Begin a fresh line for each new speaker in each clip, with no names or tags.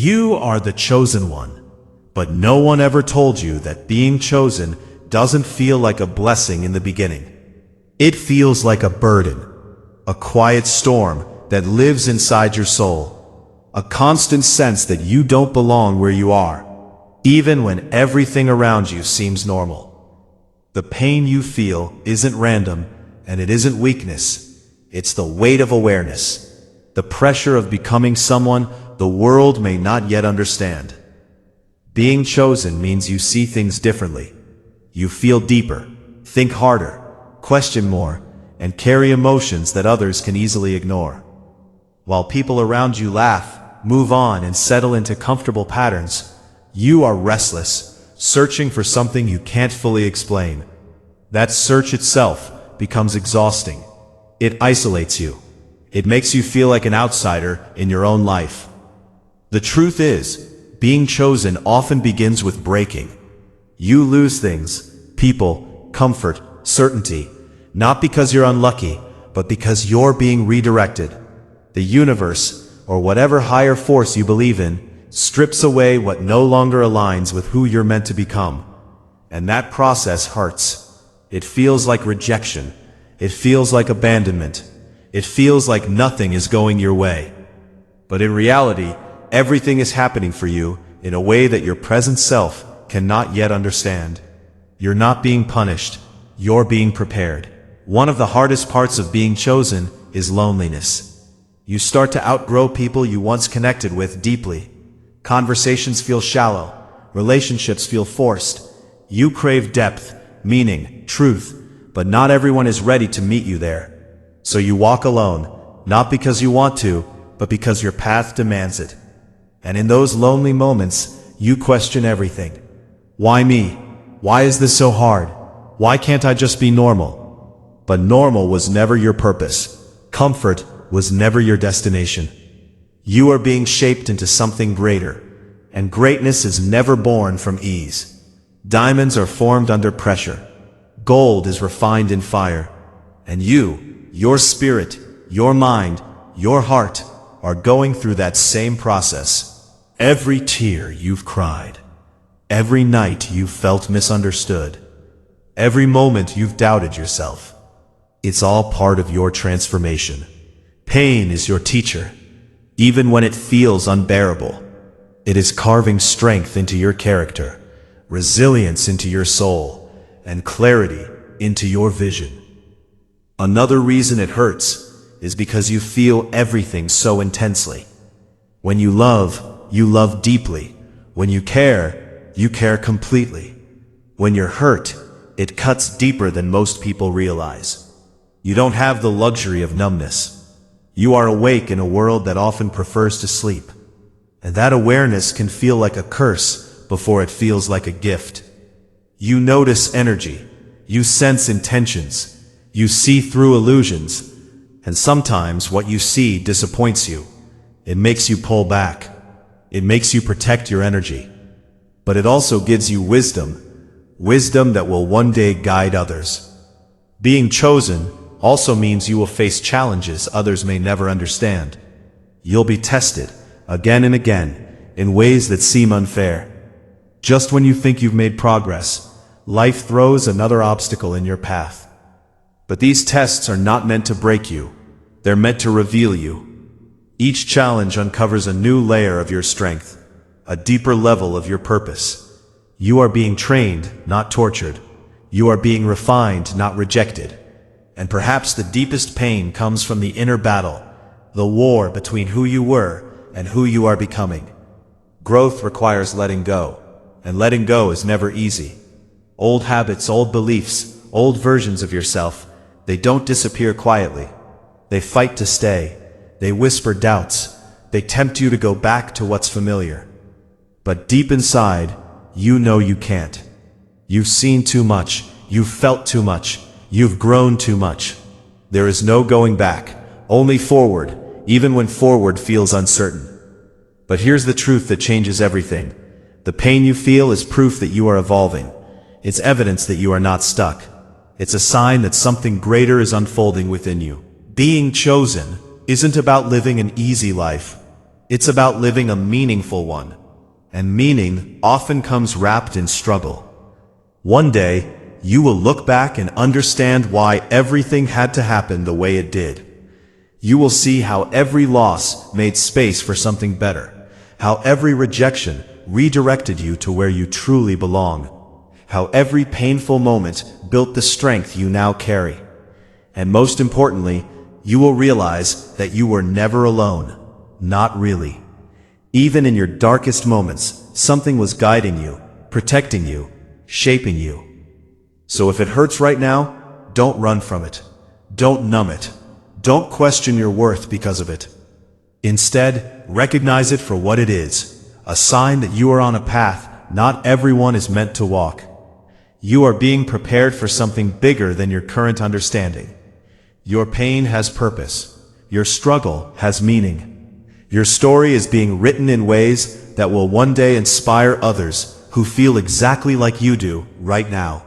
You are the chosen one, but no one ever told you that being chosen doesn't feel like a blessing in the beginning. It feels like a burden, a quiet storm that lives inside your soul, a constant sense that you don't belong where you are, even when everything around you seems normal. The pain you feel isn't random, and it isn't weakness. It's the weight of awareness, the pressure of becoming someone the world may not yet understand. Being chosen means you see things differently. You feel deeper, think harder, question more, and carry emotions that others can easily ignore. While people around you laugh, move on, and settle into comfortable patterns, you are restless, searching for something you can't fully explain. That search itself becomes exhausting. It isolates you. It makes you feel like an outsider in your own life. The truth is, being chosen often begins with breaking. You lose things, people, comfort, certainty, not because you're unlucky, but because you're being redirected. The universe, or whatever higher force you believe in, strips away what no longer aligns with who you're meant to become. And that process hurts. It feels like rejection. It feels like abandonment. It feels like nothing is going your way. But in reality, everything is happening for you in a way that your present self cannot yet understand. You're not being punished. You're being prepared. One of the hardest parts of being chosen is loneliness. You start to outgrow people you once connected with deeply. Conversations feel shallow. Relationships feel forced. You crave depth, meaning, truth, but not everyone is ready to meet you there. So you walk alone, not because you want to, but because your path demands it. And in those lonely moments, you question everything. Why me? Why is this so hard? Why can't I just be normal? But normal was never your purpose. Comfort was never your destination. You are being shaped into something greater, and greatness is never born from ease. Diamonds are formed under pressure. Gold is refined in fire. And you, your spirit, your mind, your heart, are going through that same process. Every tear you've cried, every night you've felt misunderstood, every moment you've doubted yourself, it's all part of your transformation. Pain is your teacher, even when it feels unbearable. It is carving strength into your character, resilience into your soul, and clarity into your vision. Another reason it hurts is because you feel everything so intensely. When you love deeply. When you care completely. When you're hurt, it cuts deeper than most people realize. You don't have the luxury of numbness. You are awake in a world that often prefers to sleep. And that awareness can feel like a curse before it feels like a gift. You notice energy. You sense intentions. You see through illusions. And sometimes what you see disappoints you. It makes you pull back. It makes you protect your energy. But it also gives you wisdom that will one day guide others. Being chosen also means you will face challenges others may never understand. You'll be tested again and again in ways that seem unfair. Just when you think you've made progress, life throws another obstacle in your path. But these tests are not meant to break you. They're meant to reveal you. Each challenge uncovers a new layer of your strength, a deeper level of your purpose. You are being trained, not tortured. You are being refined, not rejected. And perhaps the deepest pain comes from the inner battle, the war between who you were and who you are becoming. Growth requires letting go, and letting go is never easy. Old habits, old beliefs, old versions of yourself, they don't disappear quietly. They fight to stay. They whisper doubts. They tempt you to go back to what's familiar. But deep inside, you know you can't. You've seen too much. You've felt too much. You've grown too much. There is no going back, only forward, even when forward feels uncertain. But here's the truth that changes everything. The pain you feel is proof that you are evolving. It's evidence that you are not stuck. It's a sign that something greater is unfolding within you. Being chosen isn't about living an easy life. It's about living a meaningful one. And meaning often comes wrapped in struggle. One day, you will look back and understand why everything had to happen the way it did. You will see how every loss made space for something better, how every rejection redirected you to where you truly belong, how every painful moment built the strength you now carry. And most importantly, you will realize that you were never alone. Not really. Even in your darkest moments, something was guiding you, protecting you, shaping you. So if it hurts right now, don't run from it. Don't numb it. Don't question your worth because of it. Instead, recognize it for what it is, a sign that you are on a path not everyone is meant to walk. You are being prepared for something bigger than your current understanding. Your pain has purpose. Your struggle has meaning. Your story is being written in ways that will one day inspire others who feel exactly like you do right now.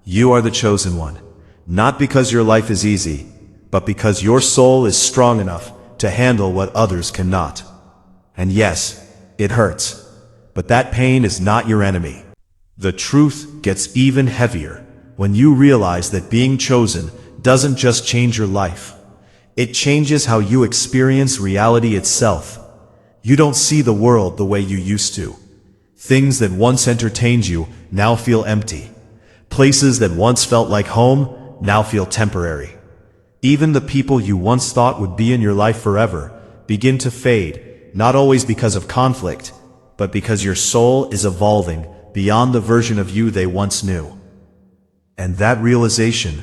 You are the chosen one, not because your life is easy, but because your soul is strong enough to handle what others cannot. And yes, it hurts, but that pain is not your enemy. The truth gets even heavier when you realize that being chosen doesn't just change your life. It changes how you experience reality itself. You don't see the world the way you used to. Things that once entertained you now feel empty. Places that once felt like home now feel temporary. Even the people you once thought would be in your life forever begin to fade, not always because of conflict, but because your soul is evolving beyond the version of you they once knew. And that realization,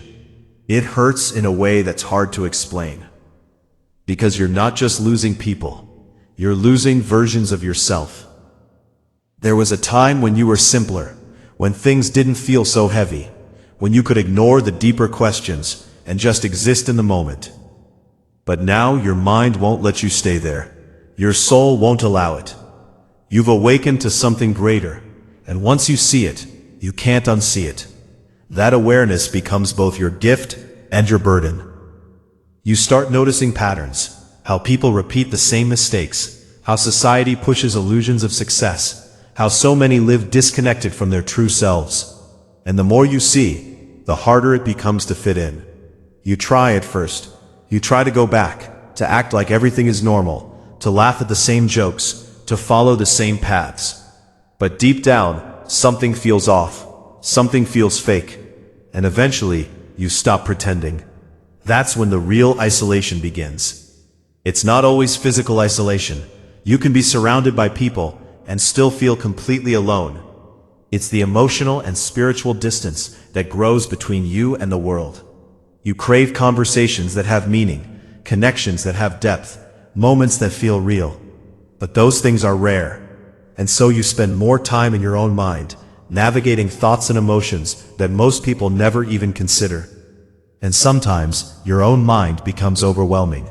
it hurts in a way that's hard to explain. Because you're not just losing people, you're losing versions of yourself. There was a time when you were simpler, when things didn't feel so heavy, when you could ignore the deeper questions and just exist in the moment. But now your mind won't let you stay there. Your soul won't allow it. You've awakened to something greater, and once you see it, you can't unsee it. That awareness becomes both your gift and your burden. You start noticing patterns, how people repeat the same mistakes, how society pushes illusions of success, how so many live disconnected from their true selves. And the more you see, the harder it becomes to fit in. You try at first. You try to go back, to act like everything is normal, to laugh at the same jokes, to follow the same paths. But deep down, something feels off, something feels fake, and eventually, you stop pretending. That's when the real isolation begins. It's not always physical isolation. You can be surrounded by people and still feel completely alone. It's the emotional and spiritual distance that grows between you and the world. You crave conversations that have meaning, connections that have depth, moments that feel real. But those things are rare. And so you spend more time in your own mind, navigating thoughts and emotions that most people never even consider. And sometimes, your own mind becomes overwhelming.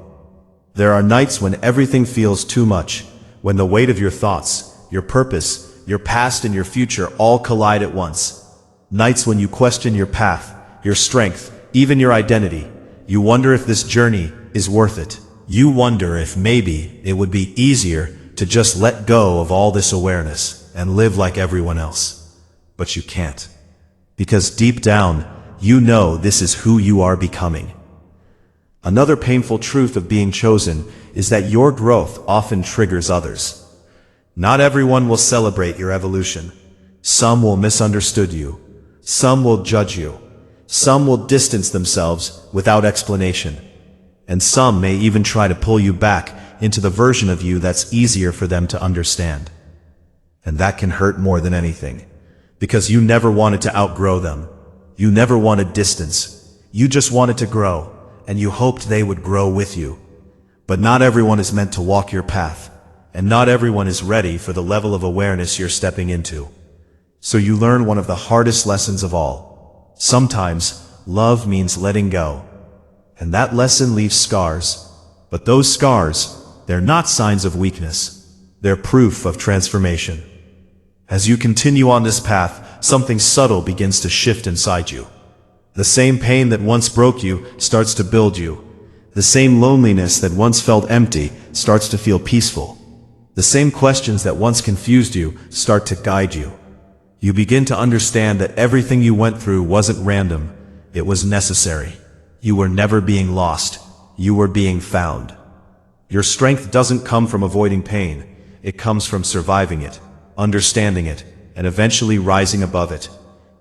There are nights when everything feels too much, when the weight of your thoughts, your purpose, your past and your future all collide at once. Nights when you question your path, your strength, even your identity. You wonder if this journey is worth it. You wonder if maybe it would be easier to just let go of all this awareness and live like everyone else. But you can't. Because deep down, you know this is who you are becoming. Another painful truth of being chosen is that your growth often triggers others. Not everyone will celebrate your evolution. Some will misunderstood you. Some will judge you. Some will distance themselves without explanation. And some may even try to pull you back into the version of you that's easier for them to understand. And that can hurt more than anything. Because you never wanted to outgrow them. You never wanted distance. You just wanted to grow, and you hoped they would grow with you. But not everyone is meant to walk your path, and not everyone is ready for the level of awareness you're stepping into. So you learn one of the hardest lessons of all. Sometimes, love means letting go. And that lesson leaves scars. But those scars, they're not signs of weakness. They're proof of transformation. As you continue on this path, something subtle begins to shift inside you. The same pain that once broke you starts to build you. The same loneliness that once felt empty starts to feel peaceful. The same questions that once confused you start to guide you. You begin to understand that everything you went through wasn't random, it was necessary. You were never being lost, you were being found. Your strength doesn't come from avoiding pain, it comes from surviving it, understanding it, and eventually rising above it.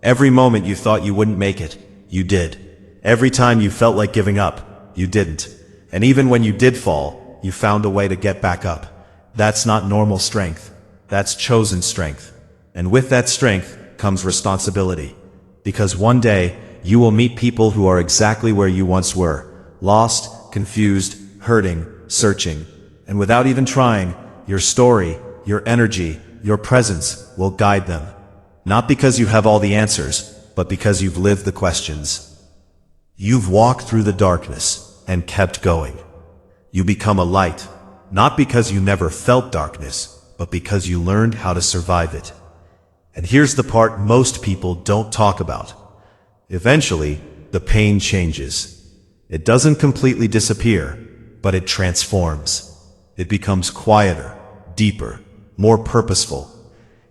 Every moment you thought you wouldn't make it, you did. Every time you felt like giving up, you didn't. And even when you did fall, you found a way to get back up. That's not normal strength, that's chosen strength. And with that strength comes responsibility. Because one day, you will meet people who are exactly where you once were, lost, confused, hurting, searching. And without even trying, your story, your energy, your presence will guide them. Not because you have all the answers, but because you've lived the questions. You've walked through the darkness and kept going. You become a light, not because you never felt darkness, but because you learned how to survive it. And here's the part most people don't talk about. Eventually, the pain changes. It doesn't completely disappear, but it transforms. It becomes quieter, deeper, more purposeful.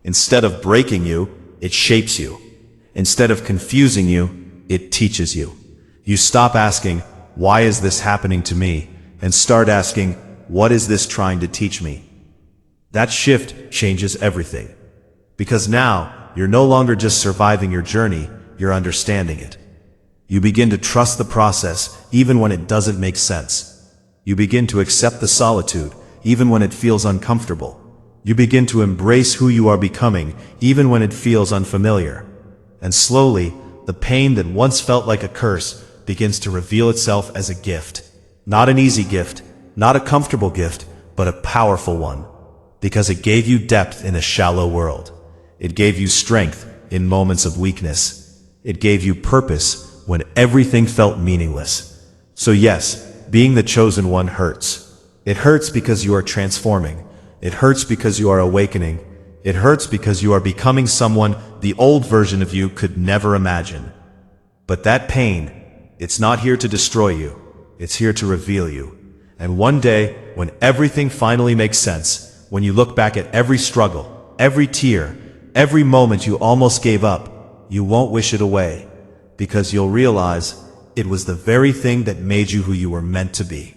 Instead of breaking you, it shapes you. Instead of confusing you, it teaches you. You stop asking, "Why is this happening to me?" and start asking, "What is this trying to teach me?" That shift changes everything. Because now, you're no longer just surviving your journey, you're understanding it. You begin to trust the process, even when it doesn't make sense. You begin to accept the solitude, even when it feels uncomfortable. You begin to embrace who you are becoming, even when it feels unfamiliar. And slowly, the pain that once felt like a curse begins to reveal itself as a gift. Not an easy gift, not a comfortable gift, but a powerful one. Because it gave you depth in a shallow world. It gave you strength in moments of weakness. It gave you purpose when everything felt meaningless. So yes, being the chosen one hurts. It hurts because you are transforming. It hurts because you are awakening. It hurts because you are becoming someone the old version of you could never imagine. But that pain, it's not here to destroy you. It's here to reveal you. And one day, when everything finally makes sense, when you look back at every struggle, every tear, every moment you almost gave up, you won't wish it away, because you'll realize it was the very thing that made you who you were meant to be.